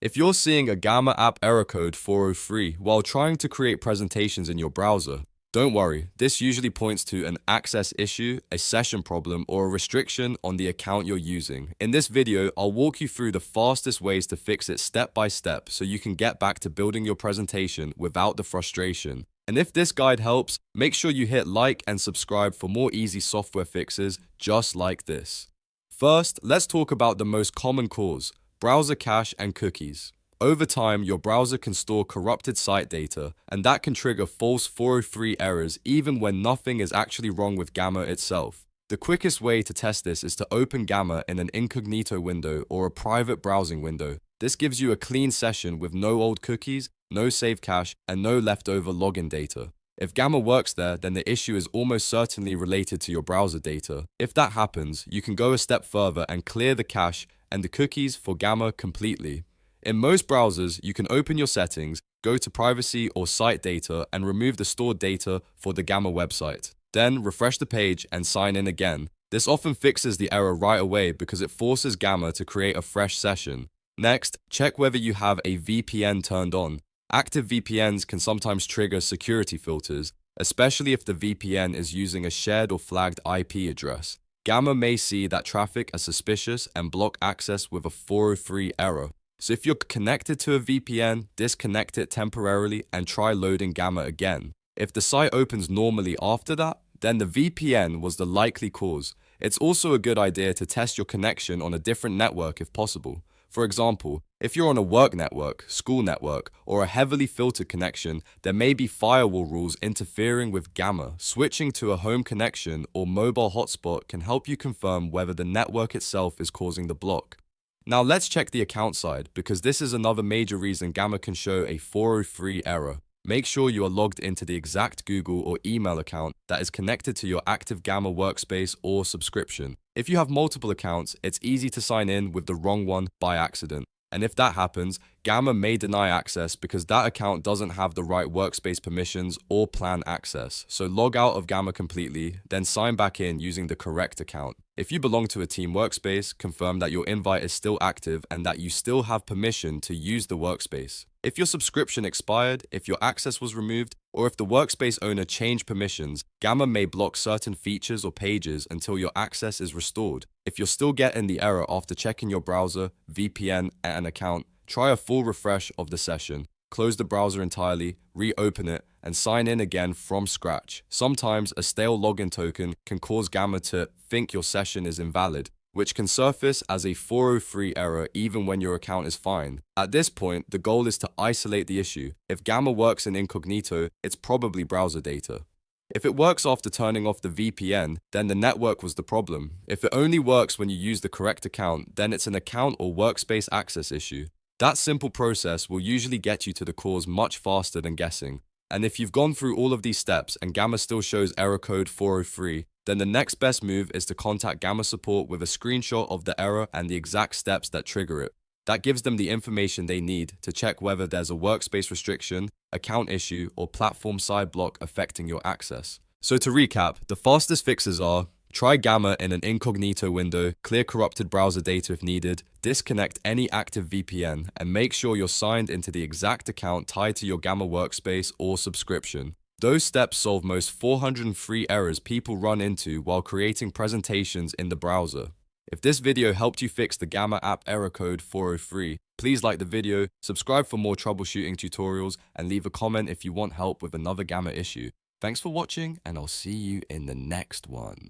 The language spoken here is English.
If you're seeing a Gamma app error code 403 while trying to create presentations in your browser, don't worry, this usually points to an access issue, a session problem, or a restriction on the account you're using. In this video, I'll walk you through the fastest ways to fix it step by step so you can get back to building your presentation without the frustration. And if this guide helps, make sure you hit like and subscribe for more easy software fixes just like this. First, let's talk about the most common cause: browser cache and cookies. Over time, your browser can store corrupted site data, and that can trigger false 403 errors even when nothing is actually wrong with Gamma itself. The quickest way to test this is to open Gamma in an Incognito window or a private browsing window. This gives you a clean session with no old cookies, no saved cache, and no leftover login data. If Gamma works there, then the issue is almost certainly related to your browser data. If that happens, you can go a step further and clear the cache and the cookies for Gamma completely. In most browsers, you can open your settings, go to privacy or site data, and remove the stored data for the Gamma website. Then refresh the page and sign in again. This often fixes the error right away because it forces Gamma to create a fresh session. Next, check whether you have a VPN turned on. Active VPNs can sometimes trigger security filters, especially if the VPN is using a shared or flagged IP address. Gamma may see that traffic as suspicious and block access with a 403 error. So if you're connected to a VPN, disconnect it temporarily and try loading Gamma again. If the site opens normally after that, then the VPN was the likely cause. It's also a good idea to test your connection on a different network if possible. For example, if you're on a work network, school network, or a heavily filtered connection, there may be firewall rules interfering with Gamma. Switching to a home connection or mobile hotspot can help you confirm whether the network itself is causing the block. Now let's check the account side, because this is another major reason Gamma can show a 403 error. Make sure you are logged into the exact Google or email account that is connected to your active Gamma workspace or subscription. If you have multiple accounts, it's easy to sign in with the wrong one by accident. And if that happens, Gamma may deny access because that account doesn't have the right workspace permissions or plan access. So log out of Gamma completely, then sign back in using the correct account. If you belong to a team workspace, confirm that your invite is still active and that you still have permission to use the workspace. If your subscription expired, if your access was removed, or if the workspace owner changed permissions, Gamma may block certain features or pages until your access is restored. If you're still getting the error after checking your browser, VPN, and account, try a full refresh of the session. Close the browser entirely, reopen it, and sign in again from scratch. Sometimes a stale login token can cause Gamma to think your session is invalid, which can surface as a 403 error even when your account is fine. At this point, the goal is to isolate the issue. If Gamma works in Incognito, it's probably browser data. If it works after turning off the VPN, then the network was the problem. If it only works when you use the correct account, then it's an account or workspace access issue. That simple process will usually get you to the cause much faster than guessing. And if you've gone through all of these steps and Gamma still shows error code 403, then the next best move is to contact Gamma support with a screenshot of the error and the exact steps that trigger it. That gives them the information they need to check whether there's a workspace restriction, account issue, or platform side block affecting your access. So to recap, the fastest fixes are: try Gamma in an Incognito window, clear corrupted browser data if needed, disconnect any active VPN, and make sure you're signed into the exact account tied to your Gamma workspace or subscription. Those steps solve most 403 errors people run into while creating presentations in the browser. If this video helped you fix the Gamma app error code 403, please like the video, subscribe for more troubleshooting tutorials, and leave a comment if you want help with another Gamma issue. Thanks for watching, and I'll see you in the next one.